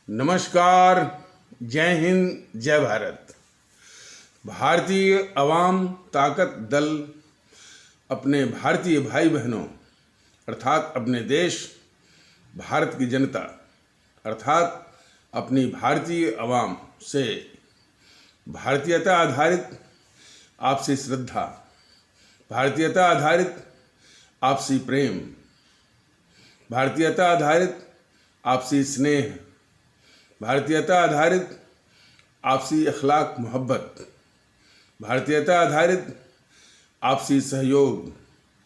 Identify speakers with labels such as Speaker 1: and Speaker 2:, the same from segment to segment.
Speaker 1: नमस्कार, जय हिंद, जय भारत। भारतीय अवाम ताकत दल अपने भारतीय भाई बहनों अर्थात अपने देश भारत की जनता अर्थात अपनी भारतीय अवाम से भारतीयता आधारित आपसी श्रद्धा, भारतीयता आधारित आपसी प्रेम, भारतीयता आधारित आपसी स्नेह, भारतीयता आधारित आपसी अखलाक मोहब्बत, भारतीयता आधारित आपसी सहयोग,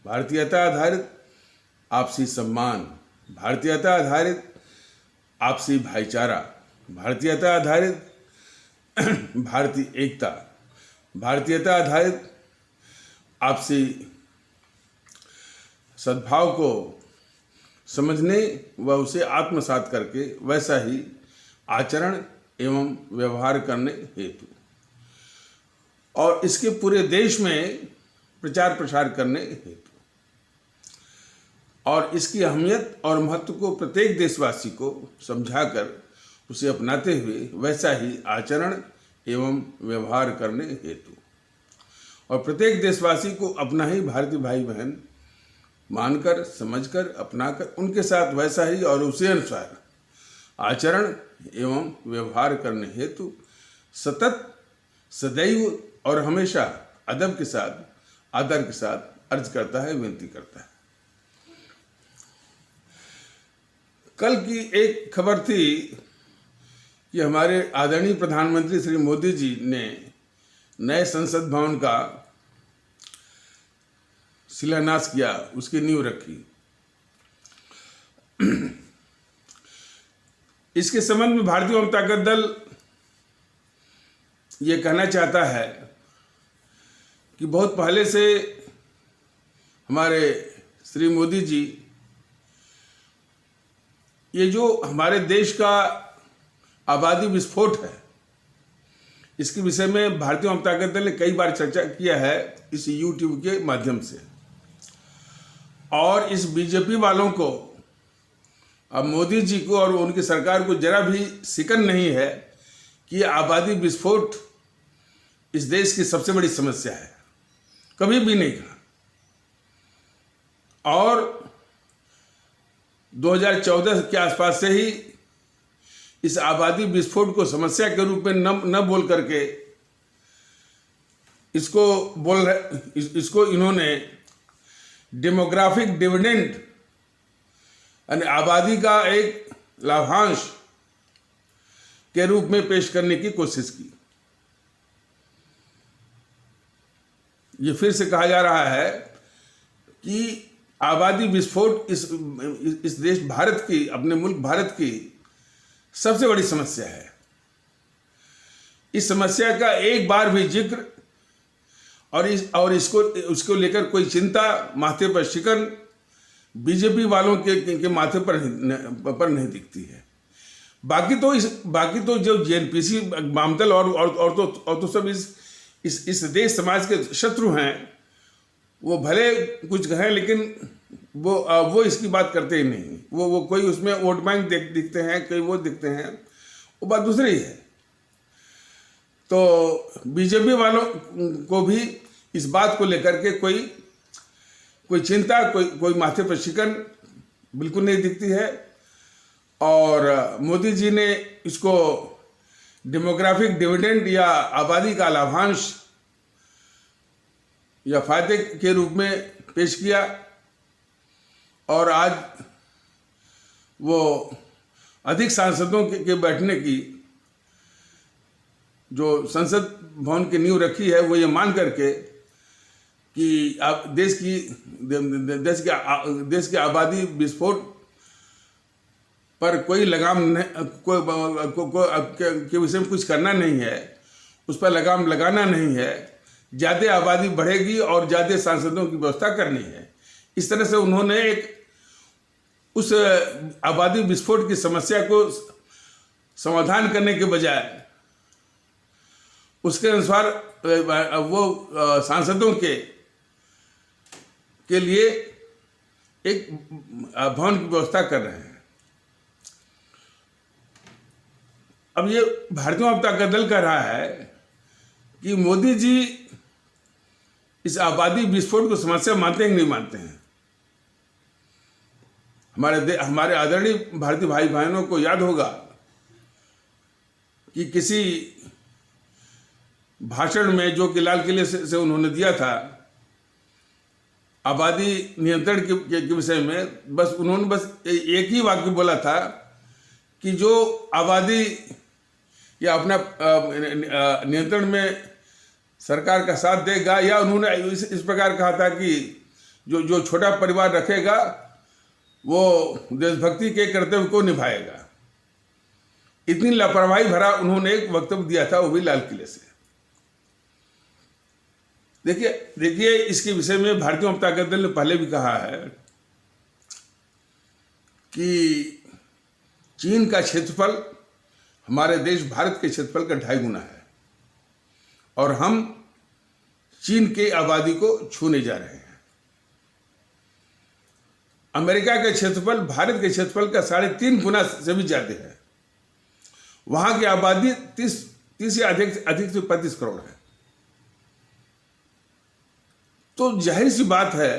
Speaker 1: भारतीयता आधारित आपसी सम्मान, भारतीयता आधारित आपसी भाईचारा, भारतीयता आधारित भारतीय एकता, भारतीयता आधारित आपसी सद्भाव को समझने व उसे आत्मसात करके वैसा ही आचरण एवं व्यवहार करने हेतु और इसके पूरे देश में प्रचार प्रसार करने हेतु और इसकी अहमियत और महत्व को प्रत्येक देशवासी को समझाकर उसे अपनाते हुए वैसा ही आचरण एवं व्यवहार करने हेतु और प्रत्येक देशवासी को अपना ही भारतीय भाई बहन मानकर, समझकर, अपनाकर उनके साथ वैसा ही और उसी अनुसार आचरण एवं व्यवहार करने हेतु सतत, सदैव और हमेशा अदब के साथ, आदर के साथ अर्ज करता है, विनती करता है। कल की एक खबर थी कि हमारे आदरणीय प्रधानमंत्री श्री मोदी जी ने नए संसद भवन का शिलान्यास किया, उसकी नींव रखी। इसके संबंध में भारतीय जनता दल ये कहना चाहता है कि बहुत पहले से हमारे श्री मोदी जी ये जो हमारे देश का आबादी विस्फोट है, इसके विषय में भारतीय जनता दल ने कई बार चर्चा किया है इस YouTube के माध्यम से और इस बीजेपी वालों को, अब मोदी जी को और उनकी सरकार को जरा भी सिकन नहीं है कि आबादी विस्फोट इस देश की सबसे बड़ी समस्या है, कभी भी नहीं कहा। और 2014 के आसपास से ही इस आबादी विस्फोट को समस्या के रूप में न बोल करके इसको इन्होंने डेमोग्राफिक डिविडेंड यानी आबादी का एक लाभांश के रूप में पेश करने की कोशिश की। ये फिर से कहा जा रहा है कि आबादी विस्फोट इस देश भारत की, अपने मुल्क भारत की सबसे बड़ी समस्या है। इस समस्या का एक बार भी जिक्र और उसको लेकर कोई चिंता, माथे पर शिकन बीजेपी वालों के माथे पर नहीं दिखती है। बाकी तो जो जेएनपीसी, वामदल और तो सब इस देश समाज के शत्रु हैं, वो भले कुछ कहें लेकिन वो इसकी बात करते ही नहीं। वो कोई उसमें वोट बैंक दिखते हैं, कोई वो दिखते हैं, वो बात दूसरी है। तो बीजेपी वालों को भी इस बात को लेकर के कोई चिंता, कोई माथे पर शिकन बिल्कुल नहीं दिखती है। और मोदी जी ने इसको डेमोग्राफिक डिविडेंड या आबादी का लाभांश या फायदे के रूप में पेश किया और आज वो अधिक सांसदों के बैठने की जो संसद भवन की नींव रखी है, वो ये मान करके कि आप देश की आबादी विस्फोट पर कोई लगाम के विषय में कुछ करना नहीं है, उस पर लगाम लगाना नहीं है, ज़्यादा आबादी बढ़ेगी और ज़्यादा सांसदों की व्यवस्था करनी है। इस तरह से उन्होंने उस आबादी विस्फोट की समस्या को समाधान करने के बजाय उसके अनुसार वो सांसदों के लिए एक भवन की व्यवस्था कर रहे हैं। अब ये भारतीय जनता दल कह रहा है कि मोदी जी इस आबादी विस्फोट को समस्या मानते हैं कि नहीं मानते हैं। हमारे आदरणीय भारतीय भाई बहनों को याद होगा कि किसी भाषण में जो कि लाल किले से उन्होंने दिया था आबादी नियंत्रण के विषय में, बस उन्होंने एक ही वाक्य बोला था कि जो आबादी या अपना नियंत्रण में सरकार का साथ देगा, या उन्होंने इस प्रकार कहा था कि जो छोटा परिवार रखेगा वो देशभक्ति के कर्तव्य को निभाएगा। इतनी लापरवाही भरा उन्होंने एक वक्तव्य दिया था, वो भी लाल किले से। देखिए इसके विषय में भारतीय जनता दल ने पहले भी कहा है कि चीन का क्षेत्रफल हमारे देश भारत के क्षेत्रफल का 2.5 गुना है और हम चीन के आबादी को छूने जा रहे हैं। अमेरिका का क्षेत्रफल भारत के क्षेत्रफल का 3.5 गुना से भी ज्यादा है। वहां की आबादी 30 या अधिक से 35 करोड़ है। तो जाहिर सी बात है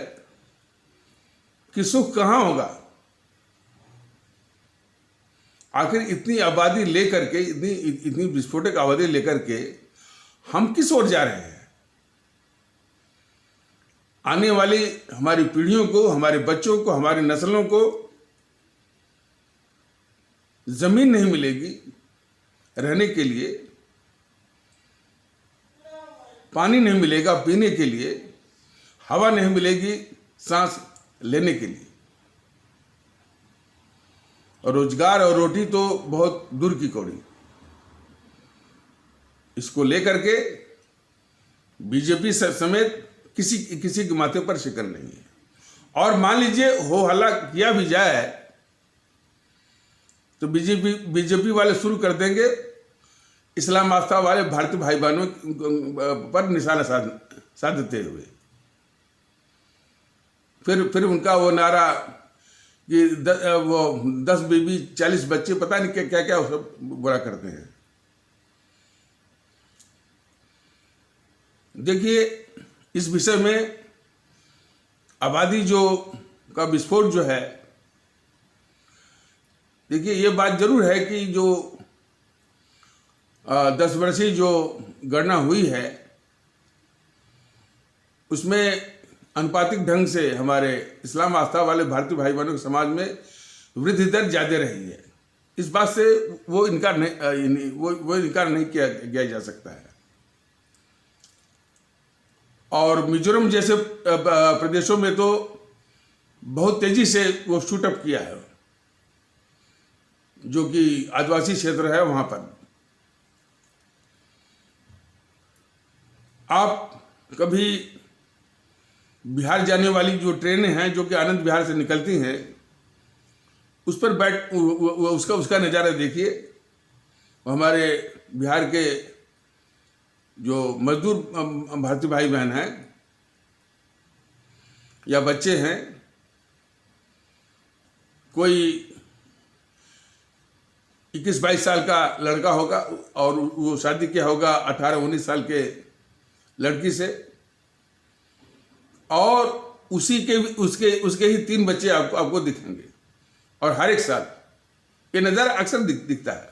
Speaker 1: कि सुख कहां होगा। आखिर इतनी आबादी लेकर के, इतनी विस्फोटक आबादी लेकर के हम किस ओर जा रहे हैं। आने वाली हमारी पीढ़ियों को, हमारे बच्चों को, हमारी नस्लों को जमीन नहीं मिलेगी रहने के लिए, पानी नहीं मिलेगा पीने के लिए, हवा नहीं मिलेगी सांस लेने के लिए, और रोजगार और रोटी तो बहुत दूर की कौड़ी। इसको लेकर के बीजेपी समेत किसी के माथे पर शिकन नहीं है। और मान लीजिए हो हल्ला किया भी जाए तो बीजेपी वाले शुरू कर देंगे इस्लाम आस्था वाले भारतीय भाई बहनों पर निशाना साधते हुए। फिर उनका वो नारा कि 10 बीबी 40 बच्चे, पता नहीं क्या क्या सब बुरा करते हैं। देखिए इस विषय में आबादी का विस्फोट जो है, देखिए ये बात जरूर है कि जो 10 वर्षीय जो गणना हुई है उसमें अनुपातिक ढंग से हमारे इस्लाम आस्था वाले भारतीय भाई बहनों के समाज में वृद्धि दर ज्यादा रही है। इस बात से वो इनकार नहीं किया जा सकता है। और मिजोरम जैसे प्रदेशों में तो बहुत तेजी से वो शूट अप किया है, जो कि आदिवासी क्षेत्र है वहां पर। आप कभी बिहार जाने वाली जो ट्रेनें हैं जो कि आनंद विहार से निकलती हैं, उस पर उसका नज़ारा देखिए। हमारे बिहार के जो मजदूर भारतीय भाई बहन हैं या बच्चे हैं, कोई 21-22 साल का लड़का होगा और वो शादी किया होगा 18-19 साल के लड़की से, और उसके ही 3 बच्चे आपको दिखेंगे। और हर एक साल ये नज़ारा अक्सर दिखता है।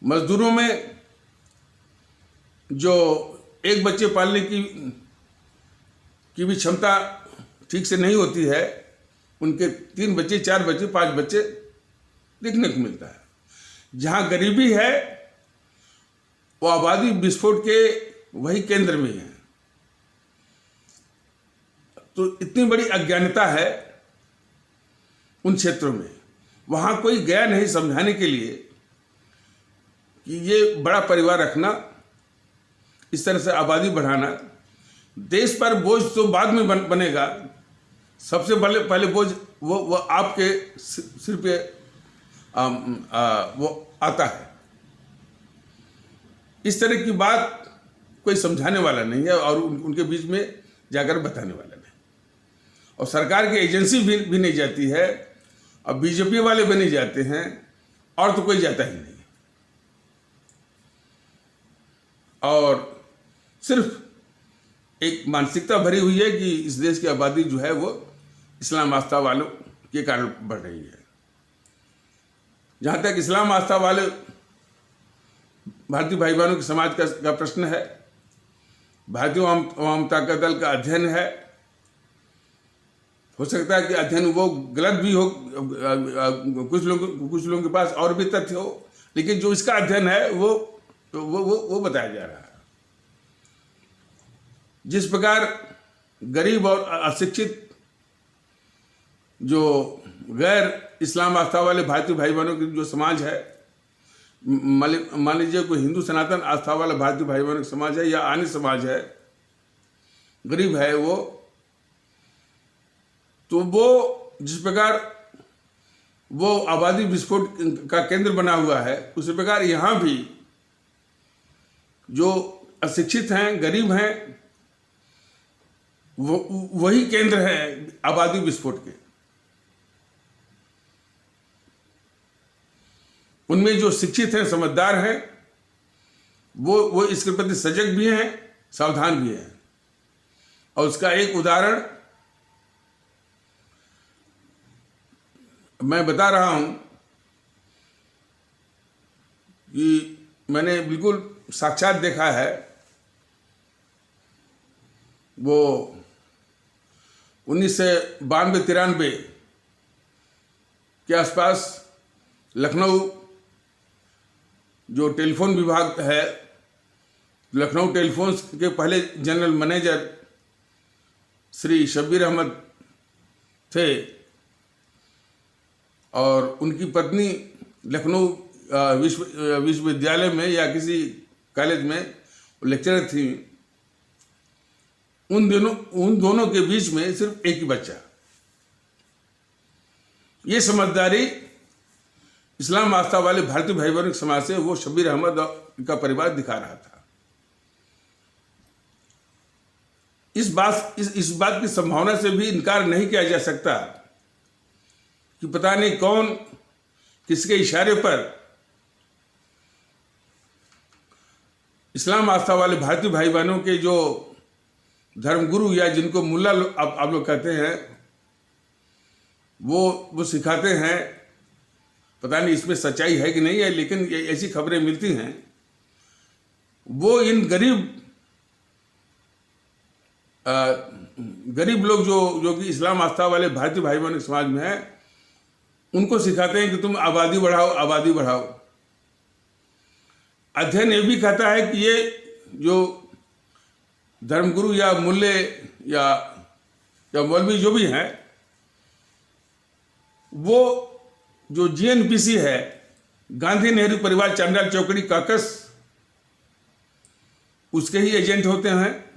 Speaker 1: मजदूरों में जो एक बच्चे पालने की भी क्षमता ठीक से नहीं होती है, उनके 3 बच्चे, 4 बच्चे, 5 बच्चे देखने को मिलता है। जहां गरीबी है वो आबादी विस्फोट के वही केंद्र में है। तो इतनी बड़ी अज्ञानता है उन क्षेत्रों में, वहां कोई गया नहीं समझाने के लिए कि ये बड़ा परिवार रखना, इस तरह से आबादी बढ़ाना, देश पर बोझ तो बाद में बनेगा। सबसे पहले बोझ वो आपके सिर पे वो आता है। इस तरह की बात कोई समझाने वाला नहीं है और उनके बीच में जाकर बताने वाला नहीं। और सरकार की एजेंसी भी नहीं जाती है, और बीजेपी वाले भी नहीं जाते हैं, और तो कोई जाता ही नहीं। और सिर्फ एक मानसिकता भरी हुई है कि इस देश की आबादी जो है वो इस्लाम आस्था वालों के कारण बढ़ रही है। जहाँ तक इस्लाम आस्था वाले भारतीय भाई बहनों के समाज का प्रश्न है, भारतीय अवाम ताकत दल का अध्ययन है। हो सकता है कि अध्ययन वो गलत भी हो, कुछ लोगों के पास और भी तथ्य हो, लेकिन जो इसका अध्ययन है वो बताया जा रहा है। जिस प्रकार गरीब और अशिक्षित जो गैर इस्लाम आस्था वाले भारतीय भाई बहनों की जो समाज है, मान लीजिए कोई हिंदू सनातन आस्था वाला भारतीय भाई बहनों का समाज है या अन्य समाज है, गरीब है वो, तो वो जिस प्रकार वो आबादी विस्फोट का केंद्र बना हुआ है, उसी प्रकार यहाँ भी जो अशिक्षित हैं, गरीब हैं, वही केंद्र है आबादी विस्फोट के। उनमें जो शिक्षित हैं, समझदार हैं, वो इसके प्रति सजग भी हैं, सावधान भी हैं। और उसका एक उदाहरण मैं बता रहा हूं कि मैंने बिल्कुल साक्षात देखा है। वो 1992-93 के आसपास लखनऊ जो टेलीफोन विभाग है, लखनऊ टेलीफोन्स के पहले जनरल मैनेजर श्री शब्बीर अहमद थे और उनकी पत्नी लखनऊ विश्वविद्यालय में या किसी कॉलेज में लेक्चरर थी। उन दोनों के बीच में सिर्फ एक ही बच्चा। ये समझदारी इस्लाम आस्था वाले भारतीय भाई बहनों के समाज से वो शब्बीर अहमद का परिवार दिखा रहा था। इस बात की संभावना से भी इनकार नहीं किया जा सकता कि पता नहीं कौन किसके इशारे पर इस्लाम आस्था वाले भारतीय भाई बहनों के जो धर्मगुरु या जिनको मुल्ला आप लोग कहते हैं, वो सिखाते हैं। पता नहीं इसमें सच्चाई है कि नहीं है, लेकिन ऐसी खबरें मिलती हैं। वो इन गरीब लोग जो कि इस्लाम आस्था वाले भारतीय भाई बहनों के समाज में है, उनको सिखाते हैं कि तुम आबादी बढ़ाओ, आबादी बढ़ाओ। अध्ययन ये भी कहता है कि ये जो धर्मगुरु या मुल्ले या मौलवी जो भी हैं, वो जो जीएनपीसी है, गांधी नेहरू परिवार चांडाल चौकड़ी काकस, उसके ही एजेंट होते हैं।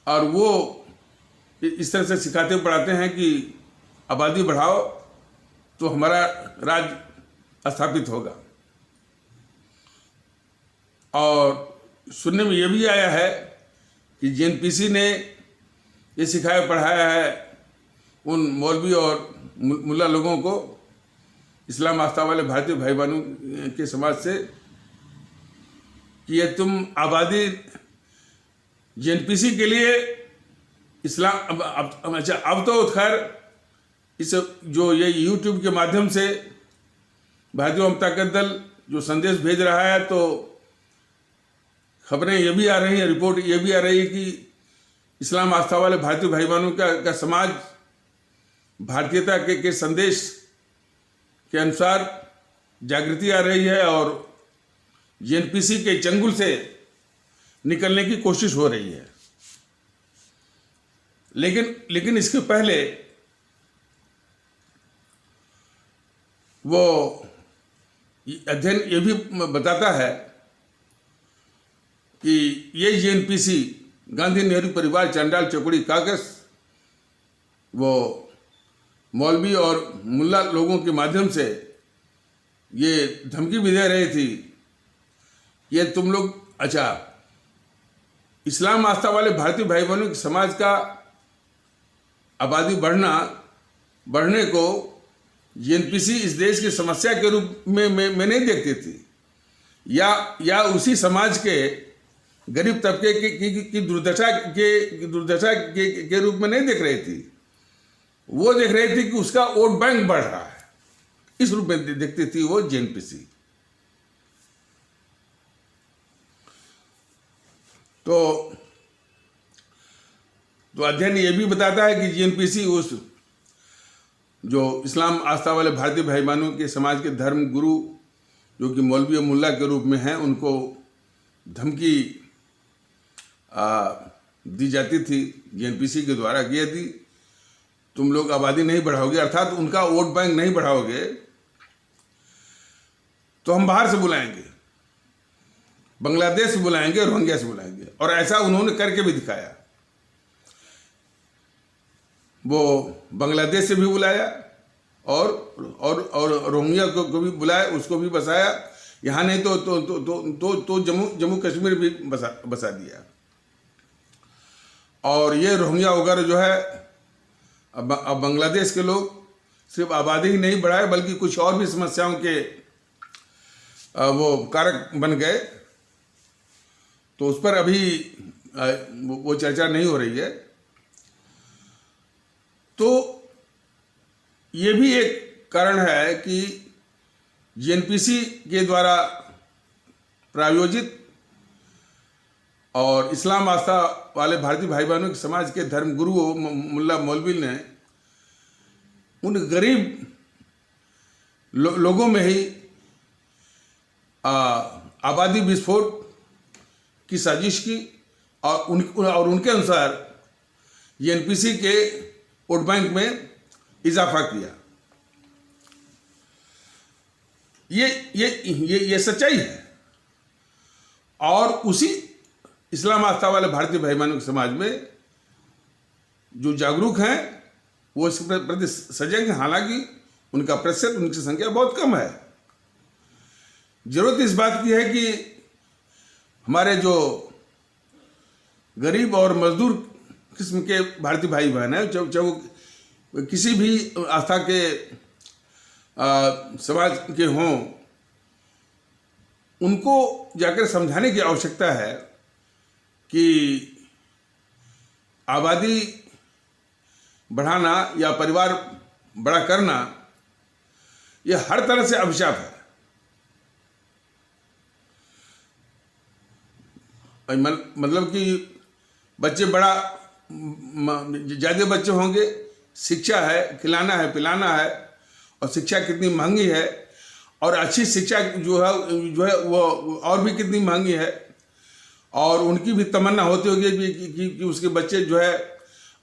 Speaker 1: और वो इस तरह से सिखाते पढ़ाते हैं कि आबादी बढ़ाओ तो हमारा राज स्थापित होगा। और सुनने में ये भी आया है कि जीएनपीसी ने ये सिखाया पढ़ाया है उन मौलवी और मुल्ला लोगों को, इस्लाम आस्था वाले भारतीय भाई बहनों के समाज से, कि ये तुम आबादी जीएनपीसी के लिए इस्लाम अब तो खैर इस जो ये यूट्यूब के माध्यम से भारतीय अवाम ताकत दल जो संदेश भेज रहा है, तो खबरें ये भी आ रही हैं, रिपोर्ट ये भी आ रही है कि इस्लाम आस्था वाले भारतीय भाई बहनों का समाज भारतीयता के संदेश के अनुसार जागृति आ रही है और जीएनपीसी के चंगुल से निकलने की कोशिश हो रही है। लेकिन इसके पहले वो अध्ययन ये भी बताता है कि ये जीएनपीसी गांधी नेहरू परिवार चांडाल चौकड़ी काकस वो मौलवी और मुल्ला लोगों के माध्यम से ये धमकी भी दे रही थी, ये तुम लोग इस्लाम आस्था वाले भारतीय भाई बहनों के समाज का आबादी बढ़ने को जीएनपीसी इस देश की समस्या के रूप में नहीं देखती थी। या उसी समाज के गरीब तबके की दुर्दशा के रूप में नहीं देख रही थी, वो देख रही थी कि उसका वोट बैंक बढ़ रहा है, इस रूप में देखती थी वो जेएनपीसी। तो अध्ययन ये भी बताता है कि जेएनपीसी उस जो इस्लाम आस्था वाले भारतीय भाई बहनों के समाज के धर्म गुरु जो कि मौलवी और मुल्ला के रूप में हैं, उनको धमकी दी जाती थी जेएनपीसी के द्वारा कि यदि तुम लोग आबादी नहीं बढ़ाओगे, अर्थात उनका वोट बैंक नहीं बढ़ाओगे, तो हम बाहर से बुलाएंगे, बांग्लादेश से बुलाएंगे, रोहिंग्या से बुलाएंगे। और ऐसा उन्होंने करके भी दिखाया। वो बांग्लादेश से भी बुलाया और रोहिंग्या को भी बुलाया, उसको भी बसाया। यहाँ नहीं तो जम्मू कश्मीर भी बसा दिया। और ये रोहिंग्या वगैरह जो है, अब बांग्लादेश के लोग सिर्फ आबादी ही नहीं बढ़ाए बल्कि कुछ और भी समस्याओं के वो कारक बन गए। तो उस पर अभी वो चर्चा नहीं हो रही है। तो ये भी एक कारण है कि जेएनपीसी के द्वारा प्रायोजित और इस्लाम आस्था वाले भारतीय भाई बहनों के समाज के धर्म गुरुओं मुल्ला मौलवी ने उन गरीब लोगों में ही आबादी विस्फोट की साजिश की और उनके अनुसार जेएनपीसी के वोट बैंक में इजाफा किया। ये सच्चाई है। और उसी इस्लाम आस्था वाले भारतीय भाई बहनों के समाज में जो जागरूक हैं वो इसके प्रति सजग हैं, हालांकि उनका प्रतिशत, उनकी संख्या बहुत कम है। जरूरत इस बात की है कि हमारे जो गरीब और मजदूर किस्म के भारतीय भाई बहन हैं, चाहे वो किसी भी आस्था के समाज के हों, उनको जाकर समझाने की आवश्यकता है कि आबादी बढ़ाना या परिवार बड़ा करना यह हर तरह से अभिशाप है। मतलब कि बच्चे ज़्यादा बच्चे होंगे, शिक्षा है, खिलाना है, पिलाना है, और शिक्षा कितनी महंगी है, और अच्छी शिक्षा जो है वो और भी कितनी महंगी है। और उनकी भी तमन्ना होती होगी कि उसके बच्चे जो है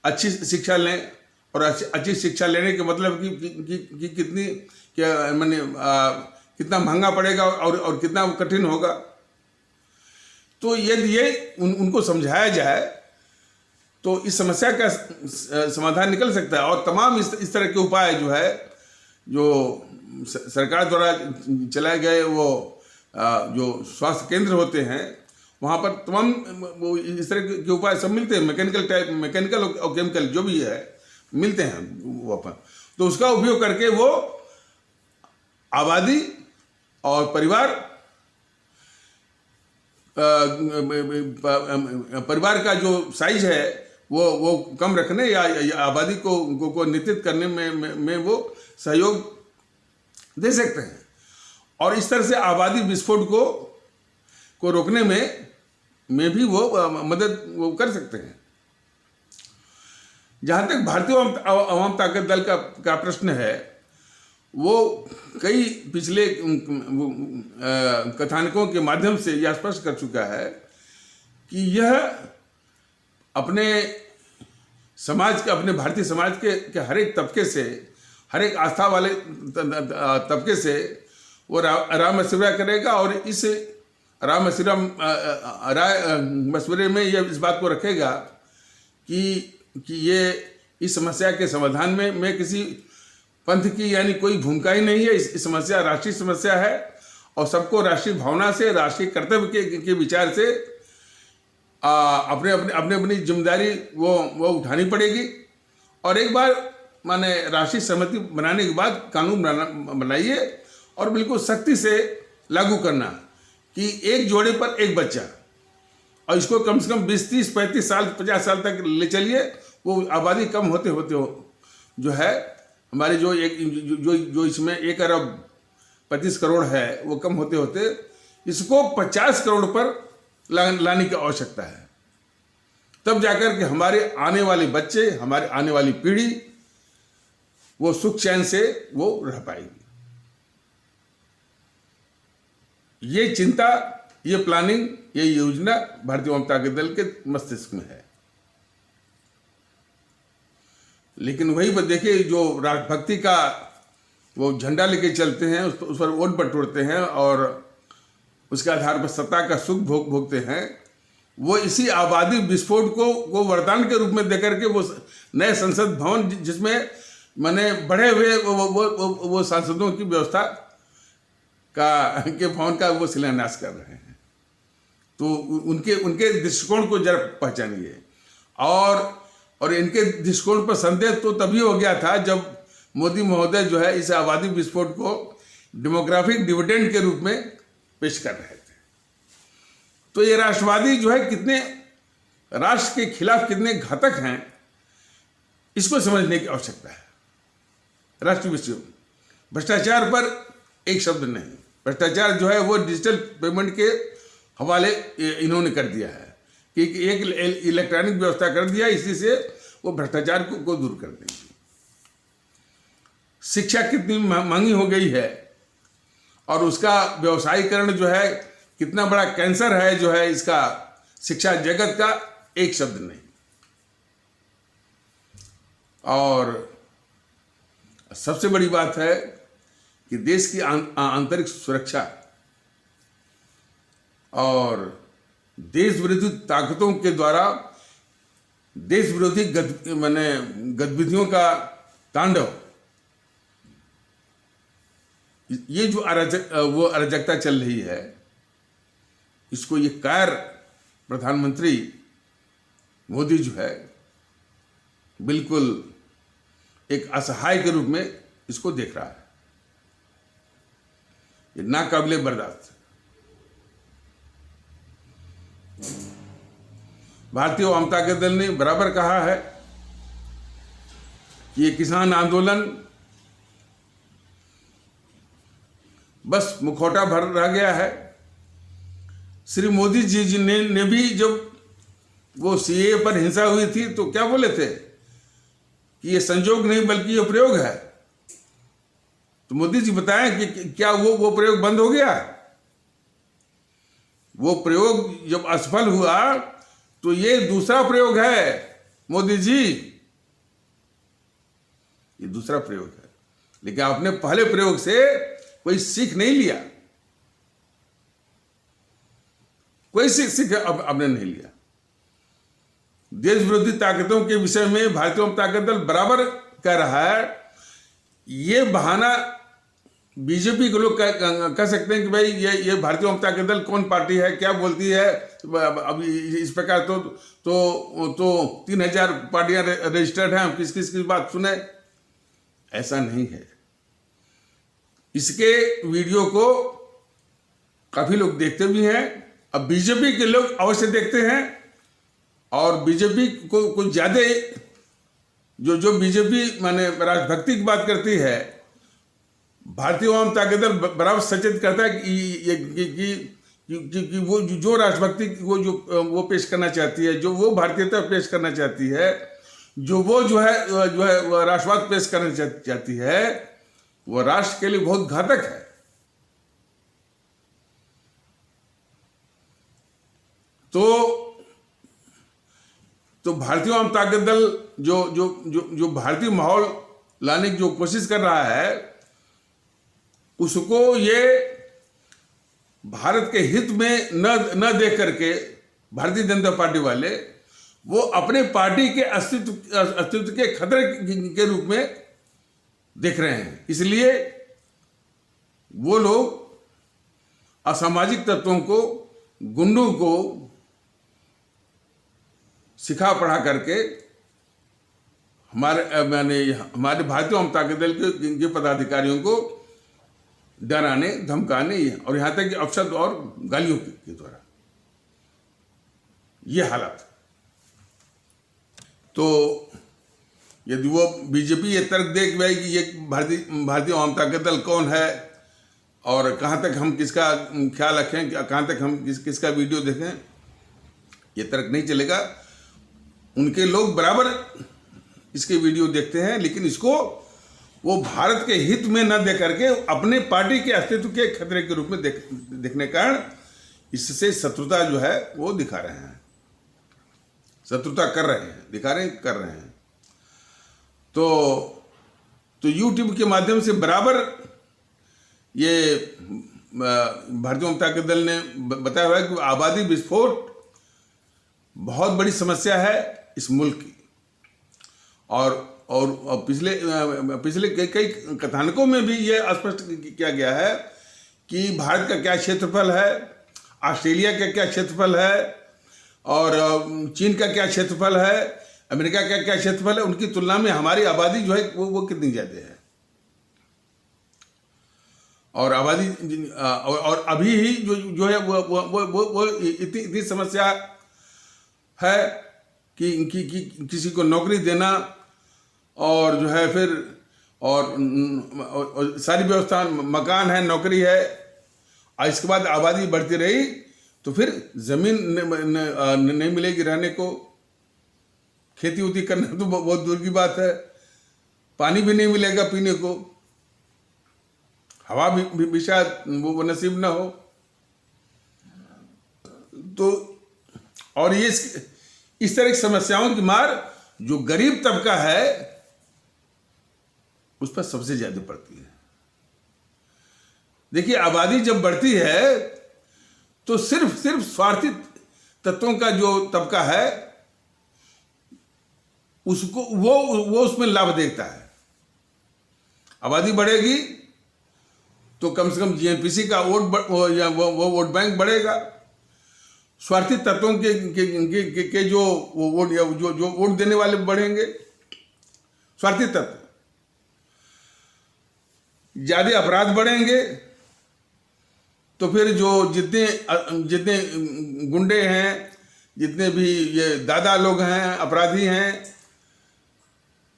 Speaker 1: अच्छी शिक्षा लें, और अच्छी शिक्षा लेने के मतलब कि कितनी कितना महंगा पड़ेगा और कितना कठिन होगा। तो यदि ये उनको समझाया जाए तो इस समस्या का समाधान निकल सकता है। और तमाम इस तरह के उपाय जो है, जो सरकार द्वारा चलाए गए वो जो स्वास्थ्य केंद्र होते हैं, वहाँ पर तमाम वो इस तरह के उपाय सब मिलते हैं, मैकेनिकल और केमिकल जो भी है मिलते हैं वो अपन। तो उसका उपयोग करके वो आबादी और परिवार का जो साइज है वो कम रखने या आबादी को नियंत्रित करने में वो सहयोग दे सकते हैं। और इस तरह से आबादी विस्फोट को रोकने में भी वो मदद वो कर सकते हैं। जहाँ तक भारतीय अवाम ताकत दल का प्रश्न है, वो कई पिछले कथानकों के माध्यम से यह स्पष्ट कर चुका है कि यह अपने भारतीय समाज के हर एक तबके से, हर एक आस्था वाले तबके से वो राय मशविरा करेगा। और इस राय मशविरे में यह इस बात को रखेगा कि ये इस समस्या के समाधान में किसी पंथ की यानी कोई भूमिका ही नहीं है। इस समस्या राष्ट्रीय समस्या है और सबको राष्ट्रीय भावना से, राष्ट्रीय कर्तव्य के विचार से अपनी जिम्मेदारी वो उठानी पड़ेगी। और एक बार माने राष्ट्रीय सहमति बनाने के बाद कानून बनाइए और बिल्कुल सख्ती से लागू करना, कि एक जोड़े पर एक बच्चा, और इसको कम से कम 20, 30, 35 साल 50 साल तक ले चलिए, वो आबादी कम होते होते जो है हमारे जो इसमें 1 अरब 25 करोड़ है, वो कम होते होते इसको 50 करोड़ पर लाने की आवश्यकता है। तब जाकर के हमारे आने वाले बच्चे, हमारे आने वाली पीढ़ी वो सुख चैन से वो रह पाएगी। ये चिंता, ये प्लानिंग, ये योजना भारतीय जनता के दल के मस्तिष्क में है। लेकिन वही पर देखिए, जो राष्ट्रभक्ति का वो झंडा लेके चलते हैं, उस पर वोट बटोरते हैं और उसके आधार पर सत्ता का सुख भोगते हैं, वो इसी आबादी विस्फोट को वरदान के रूप में देकर के वो नए संसद भवन, जिसमें माने बढ़े हुए वो सांसदों की व्यवस्था के भवन का वो शिलान्यास कर रहे हैं। तो उनके दृष्टिकोण को जरा पहचानिए। और इनके दृष्टिकोण पर संदेह तो तभी हो गया था जब मोदी महोदय जो है इस आबादी विस्फोट को डेमोग्राफिक डिविडेंड के रूप में पेश कर रहे थे। तो ये राष्ट्रवादी जो है कितने राष्ट्र के खिलाफ कितने घातक हैं, इसको समझने की आवश्यकता है। राष्ट्रीय विषय भ्रष्टाचार पर एक शब्द नहीं। भ्रष्टाचार जो है वो डिजिटल पेमेंट के हवाले इन्होंने कर दिया है कि एक इलेक्ट्रॉनिक व्यवस्था कर दिया, इसी से वो भ्रष्टाचार को दूर कर देंगे। शिक्षा कितनी महंगी हो गई है और उसका व्यवसायीकरण जो है कितना बड़ा कैंसर है जो है इसका शिक्षा जगत का, एक शब्द नहीं। और सबसे बड़ी बात है कि देश की आंतरिक सुरक्षा और देश विरोधी ताकतों के द्वारा देश विरोधी गतिविधियों का तांडव, ये जो अराजकता चल रही है, इसको ये कायर प्रधानमंत्री मोदी जो है बिल्कुल एक असहाय के रूप में इसको देख रहा है। ये नाकाबिले बर्दाश्त। भारतीय जनता के दल ने बराबर कहा है कि ये किसान आंदोलन बस मुखौटा भर रह गया है। श्री मोदी जी ने भी जब वो सीए पर हिंसा हुई थी तो क्या बोले थे कि ये संजोग नहीं बल्कि ये प्रयोग है। तो मोदी जी बताएं कि क्या वो प्रयोग बंद हो गया? वो प्रयोग जब असफल हुआ तो ये दूसरा प्रयोग है मोदी जी, ये दूसरा प्रयोग है। लेकिन आपने पहले प्रयोग से कोई सीख नहीं लिया, कोई सीख आपने नहीं लिया। देश विरोधी ताकतों के विषय में भारतीय जनता दल बराबर कह रहा है। ये बहाना बीजेपी के लोग कह सकते हैं कि भाई ये भारतीय जनता दल कौन पार्टी है, क्या बोलती है। अब इस प्रकार तो 3000 पार्टियां रजिस्टर्ड हैं, हम किस किस की बात सुने। ऐसा नहीं है। इसके वीडियो को काफी लोग देखते भी हैं। अब बीजेपी के लोग अवश्य देखते हैं और बीजेपी को कुछ ज्यादा जो बीजेपी माने राष्ट्रभक्ति की बात करती है, भारतीय जनता दल बराबर सचेत करता है कि वो जो राष्ट्रभक्ति वो पेश करना चाहती है, जो वो भारतीयता पेश करना चाहती है, जो है राष्ट्रवाद पेश करना चाहती है, वो राष्ट्र के लिए बहुत घातक है। तो भारतीय जनता दल जो भारतीय माहौल लाने की जो कोशिश कर रहा है, उसको ये भारत के हित में न देख करके भारतीय जनता पार्टी वाले वो अपने पार्टी के अस्तित्व के खतरे के रूप में देख रहे हैं। इसलिए वो लोग असामाजिक तत्वों को, गुंडों को सिखा पढ़ा करके हमारे भारतीय जनता दल के पदाधिकारियों को डराने धमकाने और यहाँ तक कि अपशब्द और गालियों के द्वारा, ये हालात। तो यदि वो बीजेपी ये तर्क देख भाई कि ये भारतीय जनता दल कौन है और कहाँ तक हम किसका ख्याल रखें, कहाँ तक हम किसका वीडियो देखें, ये तर्क नहीं चलेगा। उनके लोग बराबर इसके वीडियो देखते हैं, लेकिन इसको वो भारत के हित में न दे करके अपने पार्टी के अस्तित्व के खतरे के रूप में देखने के कारण इससे शत्रुता जो है वो दिखा रहे हैं, शत्रुता कर रहे हैं, दिखा रहे हैं, कर रहे हैं। तो YouTube के माध्यम से बराबर ये भारतीय जनता दल ने बताया हुआ है कि आबादी विस्फोट बहुत बड़ी समस्या है इस मुल्क की। और पिछले कई कथानकों में भी ये स्पष्ट किया गया है कि भारत का क्या क्षेत्रफल है, ऑस्ट्रेलिया का क्या क्षेत्रफल है, और चीन का क्या क्षेत्रफल है, अमेरिका का क्या क्षेत्रफल है, उनकी तुलना में हमारी आबादी जो है वो कितनी ज़्यादा है। और आबादी और अभी ही जो है वो इतनी समस्या है कि किसी को नौकरी देना और जो है फिर और सारी व्यवस्था, मकान है, नौकरी है, और इसके बाद आबादी बढ़ती रही तो फिर जमीन नहीं मिलेगी रहने को, खेती उती करना तो बहुत दूर की बात है, पानी भी नहीं मिलेगा पीने को, हवा भी शायद वो नसीब ना हो। तो और ये इस तरह की समस्याओं की मार जो गरीब तबका है उस पर सबसे ज्यादा पड़ती है। देखिए, आबादी जब बढ़ती है तो सिर्फ स्वार्थी तत्वों का जो तबका है उसको वो उसमें लाभ देखता है। आबादी बढ़ेगी तो कम से कम जीएनपीसी का वो वोट बैंक बढ़ेगा। स्वार्थी तत्वों के जो वोट देने वाले बढ़ेंगे, स्वार्थी तत्व, ज्यादा अपराध बढ़ेंगे तो फिर जो जितने गुंडे हैं, जितने भी ये दादा लोग हैं, अपराधी हैं,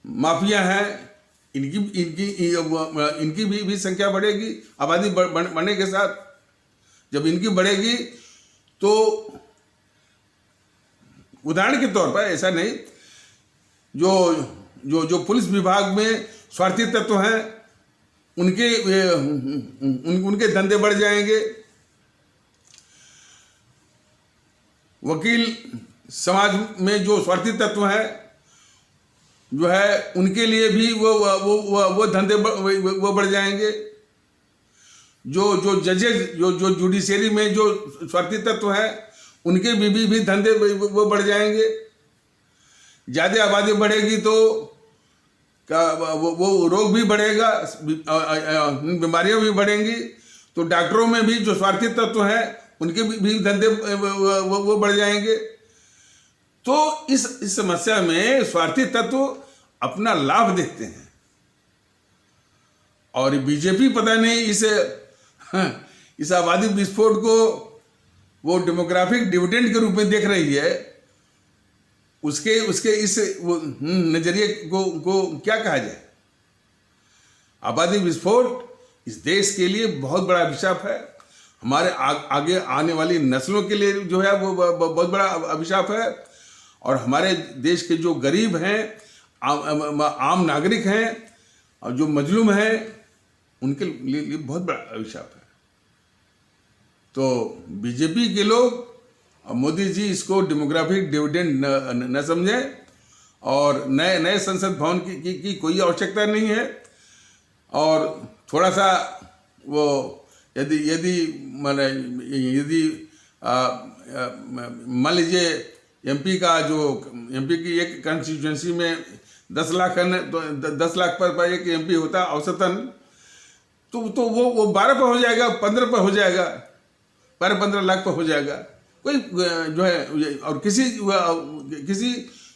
Speaker 1: माफिया हैं, इनकी भी संख्या बढ़ेगी। आबादी बढ़ने के साथ जब इनकी बढ़ेगी तो उदाहरण के तौर पर, ऐसा नहीं, जो पुलिस विभाग में स्वार्थी तत्व हैं उनके धंधे बढ़ जाएंगे। वकील समाज में जो स्वार्थी तत्व हैं जो है उनके लिए भी वो धंधे वो बढ़ जाएंगे। जो जजेज जो जुडिशरी में जो स्वार्थी तत्व हैं उनके भी धंधे वो बढ़ जाएंगे। ज़्यादा आबादी बढ़ेगी तो वो रोग भी बढ़ेगा, बीमारियां भी बढ़ेंगी। तो डॉक्टरों में भी जो स्वार्थी तत्व हैं उनके भी धंधे वो बढ़ जाएंगे। तो इस समस्या में स्वार्थी तत्व अपना लाभ देखते हैं और बीजेपी पता नहीं इस आबादी विस्फोट को वो डेमोग्राफिक डिविडेंड के रूप में देख रही है। उसके इस नजरिए को क्या कहा जाए। आबादी विस्फोट इस देश के लिए बहुत बड़ा अभिशाप है। हमारे आगे आने वाली नस्लों के लिए जो है वो बहुत बड़ा अभिशाप है। और हमारे देश के जो गरीब हैं, आम नागरिक हैं और जो मजलूम हैं उनके लिए बहुत बड़ा अभिशाप है। तो बीजेपी के लोग और मोदी जी इसको डेमोग्राफिक डिविडेंड न समझें और नए संसद भवन की कोई आवश्यकता नहीं है। और थोड़ा सा वो यदि मान लीजिए एमपी की एक कॉन्स्टिट्यूंसी में 10 लाख है तो 10 लाख पर एक एमपी होता औसतन, तो वो 12 पर हो जाएगा, 15 पर हो जाएगा, 12-15 लाख पर हो जाएगा। कोई जो है और किसी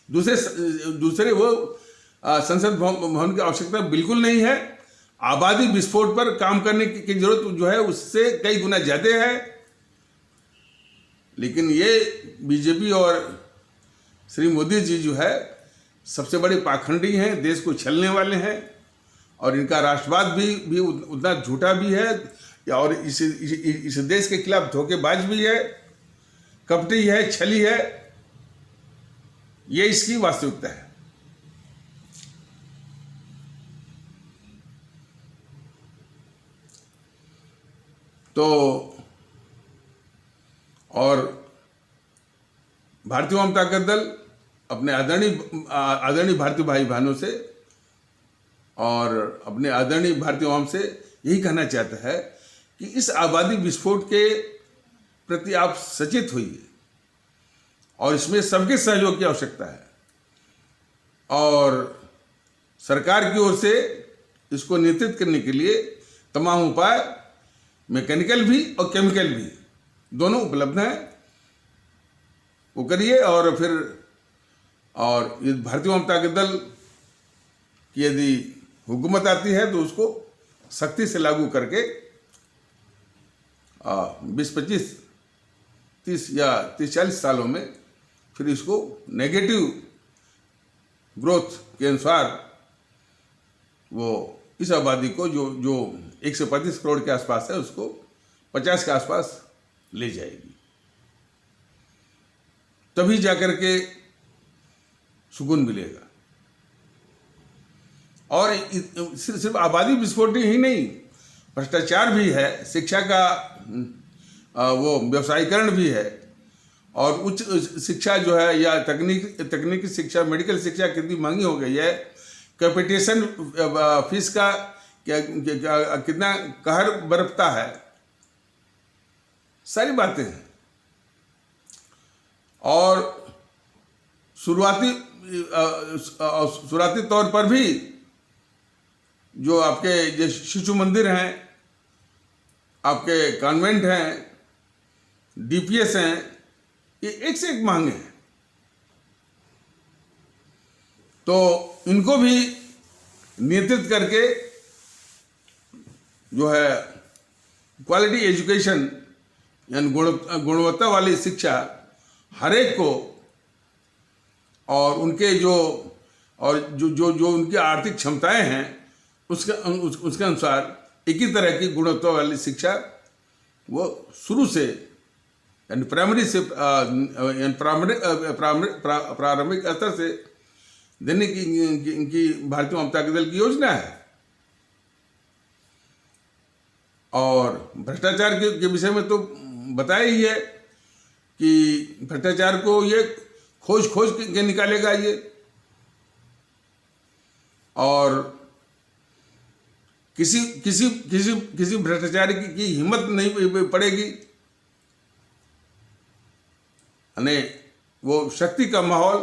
Speaker 1: दूसरे वो संसद भवन की आवश्यकता बिल्कुल नहीं है। आबादी विस्फोट पर काम करने की जरूरत जो है उससे कई गुना ज़्यादा है। लेकिन ये बीजेपी और श्री मोदी जी जो है सबसे बड़े पाखंडी हैं, देश को छलने वाले हैं, और इनका राष्ट्रवाद भी उतना झूठा भी है, और इस देश के खिलाफ धोखेबाज भी है, कपटी है, छली है। ये इसकी वास्तविकता है। तो और भारतीय वाम ताकत दल अपने आदरणीय भारतीय भाई बहनों से और अपने आदरणीय भारतीय वाम से यही कहना चाहता है कि इस आबादी विस्फोट के प्रति आप सचेत होइए, और इसमें सबके सहयोग की आवश्यकता है, और सरकार की ओर से इसको नियंत्रित करने के लिए तमाम उपाय मैकेनिकल भी और केमिकल भी दोनों उपलब्ध हैं, वो करिए। और फिर ये भारतीय वाम ताकत दल की यदि हुकूमत आती है तो उसको सख्ती से लागू करके 20, 25, 30 या 30-40 सालों में फिर इसको नेगेटिव ग्रोथ के अनुसार वो इस आबादी को जो 135 करोड़ के आसपास है उसको 50 के आसपास ले जाएगी, तभी जाकर के सुकून मिलेगा। और सिर्फ आबादी विस्फोट ही नहीं, भ्रष्टाचार भी है, शिक्षा का वो व्यवसायीकरण भी है, और उच्च शिक्षा जो है या तकनीकी शिक्षा, मेडिकल शिक्षा कितनी महंगी हो गई है, कैपिटेशन फीस का कितना कहर बरपता है, सारी बातें हैं। और शुरुआती तौर पर भी जो आपके जो शिशु मंदिर हैं, आपके कॉन्वेंट हैं, डीपीएस हैं, ये एक से एक महंगे हैं। तो इनको भी नियंत्रित करके जो है क्वालिटी एजुकेशन यानी गुणवत्ता वाली शिक्षा हर एक को, और उनके जो उनकी आर्थिक क्षमताएं हैं उसके अनुसार एक ही तरह की गुणवत्ता वाली शिक्षा वो शुरू से यानी प्राइमरी से प्रारंभिक स्तर से देने की इनकी भारतीय वाम ताकत दल की योजना है। और भ्रष्टाचार के विषय में तो बताया ही है कि भ्रष्टाचार को ये खोज के निकालेगा ये, और किसी भ्रष्टाचारी की हिम्मत नहीं पड़ेगी। यानी वो शक्ति का माहौल,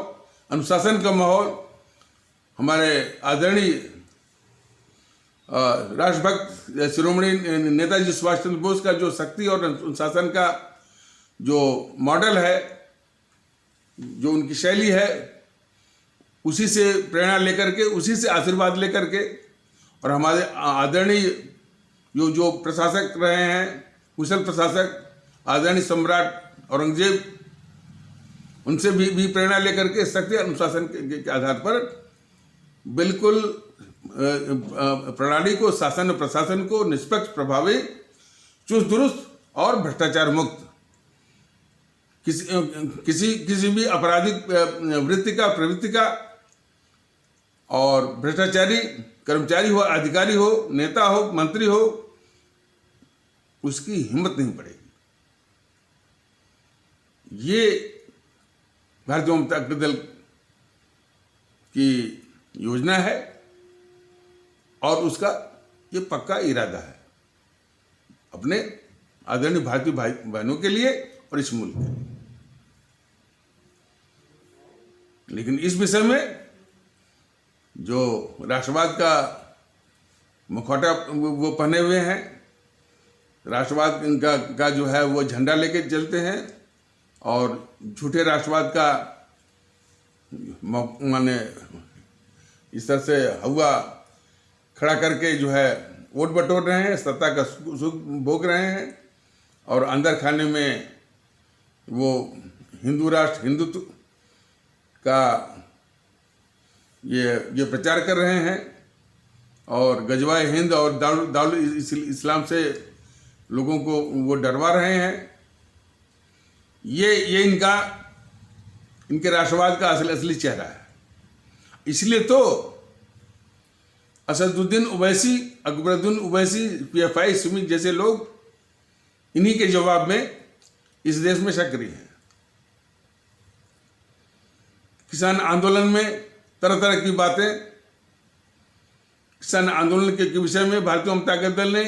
Speaker 1: अनुशासन का माहौल, हमारे आदरणीय राष्ट्रभक्त शिरोमणि नेताजी सुभाष चंद्र बोस का जो शक्ति और अनुशासन का जो मॉडल है, जो उनकी शैली है, उसी से प्रेरणा लेकर के, उसी से आशीर्वाद लेकर के, और हमारे आदरणीय जो प्रशासक रहे हैं, कुशल प्रशासक आदरणीय सम्राट औरंगजेब, उनसे भी प्रेरणा लेकर के शक्ति अनुशासन के आधार पर बिल्कुल प्रणाली को, शासन प्रशासन को निष्पक्ष, प्रभावी, चुस्त दुरुस्त और भ्रष्टाचार मुक्त, किसी भी आपराधिक वृत्ति का, प्रवृत्ति का, और भ्रष्टाचारी कर्मचारी हो, अधिकारी हो, नेता हो, मंत्री हो, उसकी हिम्मत नहीं पड़ेगी। ये भारतीय वाम ताकत दल की योजना है, और उसका ये पक्का इरादा है अपने आदरणीय भारतीय भाई बहनों के लिए और इस मुल्क के लिए। लेकिन इस विषय में जो राष्ट्रवाद का मुखौटा वो पहने हुए हैं, राष्ट्रवाद का जो है वो झंडा लेके चलते हैं, और झूठे राष्ट्रवाद का माने इस तरह से हुआ खड़ा करके जो है वोट बटोर रहे हैं, सत्ता का सुख भोग रहे हैं, और अंदर खाने में वो हिंदू राष्ट्र, हिंदुत्व का ये प्रचार कर रहे हैं, और गजवाए हिंद और दारुल इस्लाम से लोगों को वो डरवा रहे हैं। ये इनके राष्ट्रवाद का असली चेहरा है। इसलिए तो असदुद्दीन ओवैसी, अकबरुद्दीन ओवैसी, PFI, सिमी जैसे लोग इन्हीं के जवाब में इस देश में सक्रिय हैं। किसान आंदोलन में तरह तरह की बातें, किसान आंदोलन के विषय में भारतीय जनता दल ने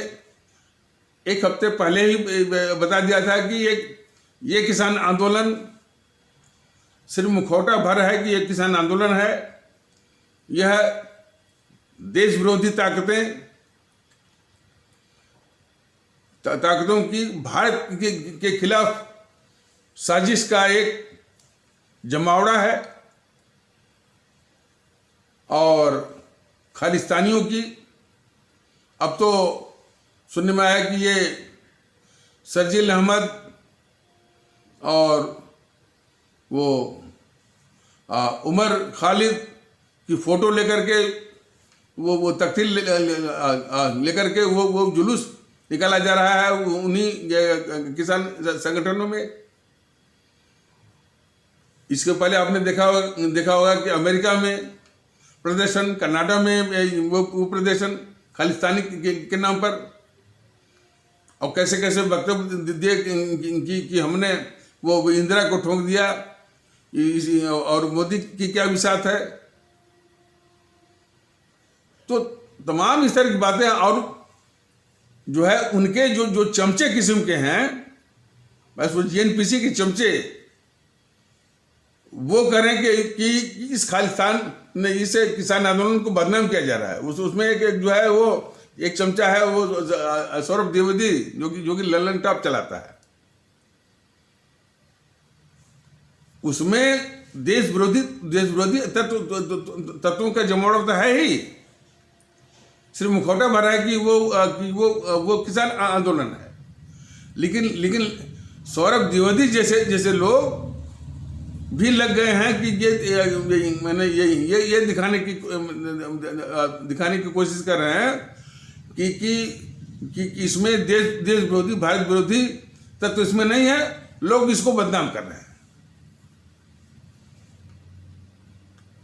Speaker 1: एक हफ्ते पहले ही बता दिया था कि ये किसान आंदोलन सिर्फ मुखौटा भर है कि ये किसान आंदोलन है। यह देश विरोधी ताकतों की भारत के खिलाफ साजिश का एक जमावड़ा है, और खालिस्तानियों की। अब तो सुनने में आया कि ये शर्जील अहमद और वो उमर खालिद की फोटो लेकर के वो तख्ती लेकर के वो जुलूस निकाला जा रहा है उन्हीं किसान संगठनों में। इसके पहले आपने देखा होगा कि अमेरिका में प्रदर्शन, कनाडा में वो प्रदर्शन खालिस्तानी के नाम पर, और कैसे कैसे वक्तव्य दिए कि हमने वो इंदिरा को ठोक दिया, और मोदी की क्या विसात है। तो तमाम इस तरह की बातें, और जो है उनके जो चमचे किस्म के हैं, बस वो GNPC के चमचे वो करें कि इस खालिस्तान ने, इसे किसान आंदोलन को बदनाम किया जा रहा है। उसमें एक जो है वो एक चमचा है वो सौरभ द्विवेदी, जो कि ललन टॉप चलाता है। उसमें देश विरोधी तत्वों का जमावड़ा तो है ही, सिर्फ मुखौटा भरा है कि वो किसान आंदोलन है। लेकिन सौरभ द्विवेदी जैसे लोग भी लग गए हैं कि ये दिखाने की कोशिश कर रहे हैं कि इसमें देश विरोधी, भारत विरोधी तत्व इसमें नहीं है, लोग इसको बदनाम कर रहे हैं।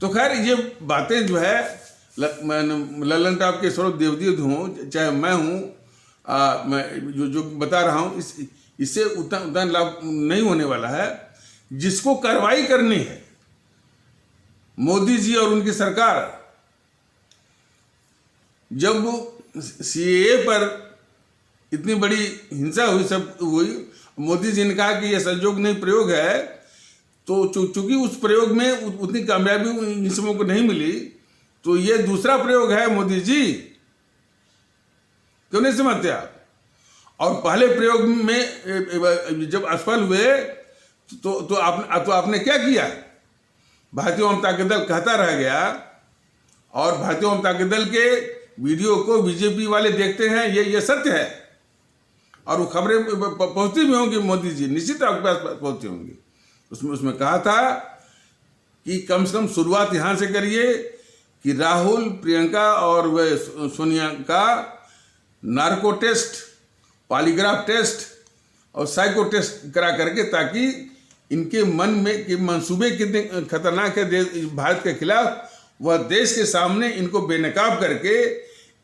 Speaker 1: तो खैर ये बातें जो है ललन टॉप के सौरभ द्विवेदी हूँ, चाहे मैं हूँ, मैं जो बता रहा हूँ, इससे उतना लाभ नहीं होने वाला है। जिसको कार्रवाई करनी है, मोदी जी और उनकी सरकार, जब CAA पर इतनी बड़ी हिंसा हुई, मोदी जी ने कहा कि यह संयोग नहीं प्रयोग है, तो चूंकि उस प्रयोग में उतनी कामयाबी इन सबों को नहीं मिली, तो ये दूसरा प्रयोग है मोदी जी, क्यों नहीं समझते आप? और पहले प्रयोग में जब असफल हुए तो आपने क्या किया? भारतीय जनता दल कहता रह गया, और भारतीय जनता दल के वीडियो को बीजेपी वाले देखते हैं, ये सत्य है, और वो खबरें पहुंचती भी होंगी, मोदी जी निश्चित आपके पास पहुंचती होंगी। उसमें कहा था कि कम से कम शुरुआत यहाँ से करिए कि राहुल, प्रियंका और वे सोनिया का नार्को टेस्ट, पॉलीग्राफ टेस्ट और साइको टेस्ट करा करके, ताकि इनके मन में कि मंसूबे कितने खतरनाक है भारत के खिलाफ, वह देश के सामने इनको बेनकाब करके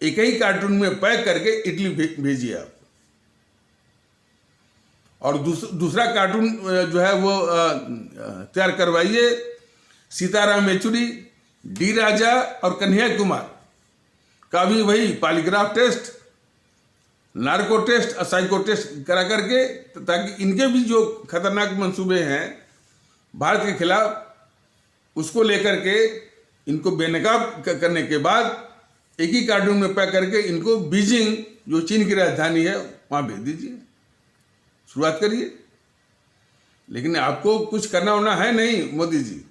Speaker 1: एक ही कार्टून में पैक करके इटली भेजिए आप। और दूसरा कार्टून जो है वो तैयार करवाइए सीताराम येचुरी, डी राजा और कन्हैया कुमार का भी वही पॉलीग्राफ टेस्ट, नार्को टेस्ट और साइको टेस्ट करा करके, ताकि इनके भी जो खतरनाक मंसूबे हैं भारत के खिलाफ, उसको लेकर के इनको बेनकाब करने के बाद एक ही कार्टून में पैक करके इनको बीजिंग, जो चीन की राजधानी है, वहाँ भेज दीजिए, शुरुआत करिए। लेकिन आपको कुछ करना होना है नहीं मोदी जी,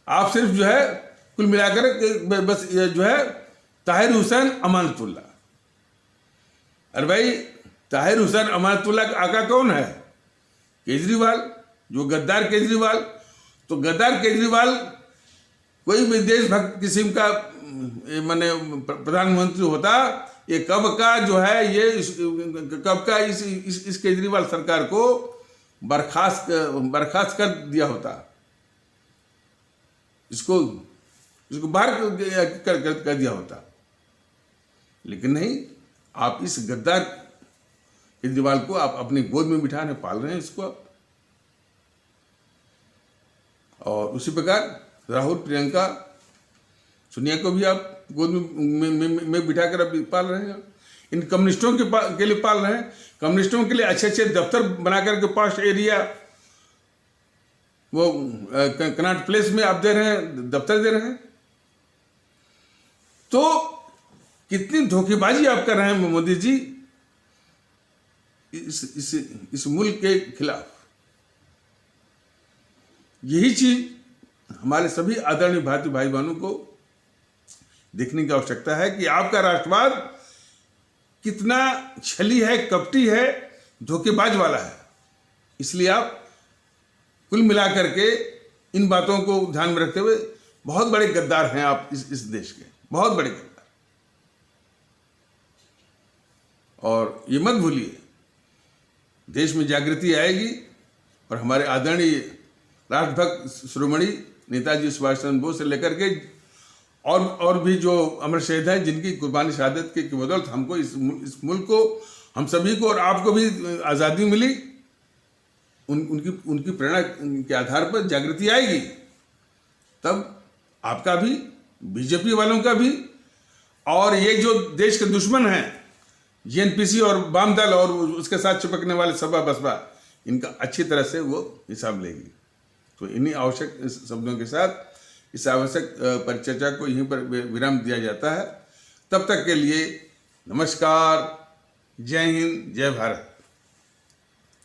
Speaker 1: आप सिर्फ जो है कुल मिलाकर बस ये जो है ताहिर हुसैन अमानतुल्लाह। अरे भाई, ताहिर हुसैन अमानतुल्लाह का आका कौन है? केजरीवाल, जो गद्दार केजरीवाल। तो गद्दार केजरीवाल कोई भी देशभक्त किस्म का माने प्रधानमंत्री होता, ये कब का जो है ये कब का इस केजरीवाल सरकार को बर्खास्त कर दिया होता, इसको बाहर कर दिया होता। लेकिन नहीं, आप इस गद्दार केजरीवाल को आप अपनी गोद में बिठाने पाल रहे हैं इसको आप। और उसी प्रकार राहुल, प्रियंका, सोनिया को भी आप गोद में बिठाकर आप पाल रहे हैं। इन कम्युनिस्टों के लिए पाल रहे हैं। कम्युनिस्टों के लिए अच्छे अच्छे दफ्तर बनाकर के पॉश एरिया वो कनॉट प्लेस में आप दे रहे हैं, दफ्तर दे रहे हैं। तो कितनी धोखेबाजी आप कर रहे हैं मोदी जी इस मुल्क के खिलाफ। यही चीज हमारे सभी आदरणीय भारतीय भाई बहनों को देखने की आवश्यकता है कि आपका राष्ट्रवाद कितना छली है, कपटी है, धोखेबाज वाला है। इसलिए आप कुल मिलाकर के इन बातों को ध्यान में रखते हुए बहुत बड़े गद्दार हैं आप इस देश के, बहुत बड़े गद्दार। और ये मत भूलिए, देश में जागृति आएगी और हमारे आदरणीय राष्ट्रभक्त शिरोमणि नेताजी सुभाष चंद्र बोस से लेकर के और भी जो अमर शहीद हैं, जिनकी कुर्बानी शहादत के बदौलत हमको इस मुल्क को, हम सभी को और आपको भी आज़ादी मिली, उनकी प्रेरणा के आधार पर जागृति आएगी। तब आपका भी, बीजेपी वालों का भी, और ये जो देश के दुश्मन हैं जीएनपीसी और वाम दल और उसके साथ चिपकने वाले सपा बसपा, इनका अच्छी तरह से वो हिसाब लेगी। तो इन्हीं आवश्यक शब्दों के साथ इस आवश्यक परिचर्चा को यहीं पर विराम दिया जाता है। तब तक के लिए नमस्कार, जय हिंद, जय भारत।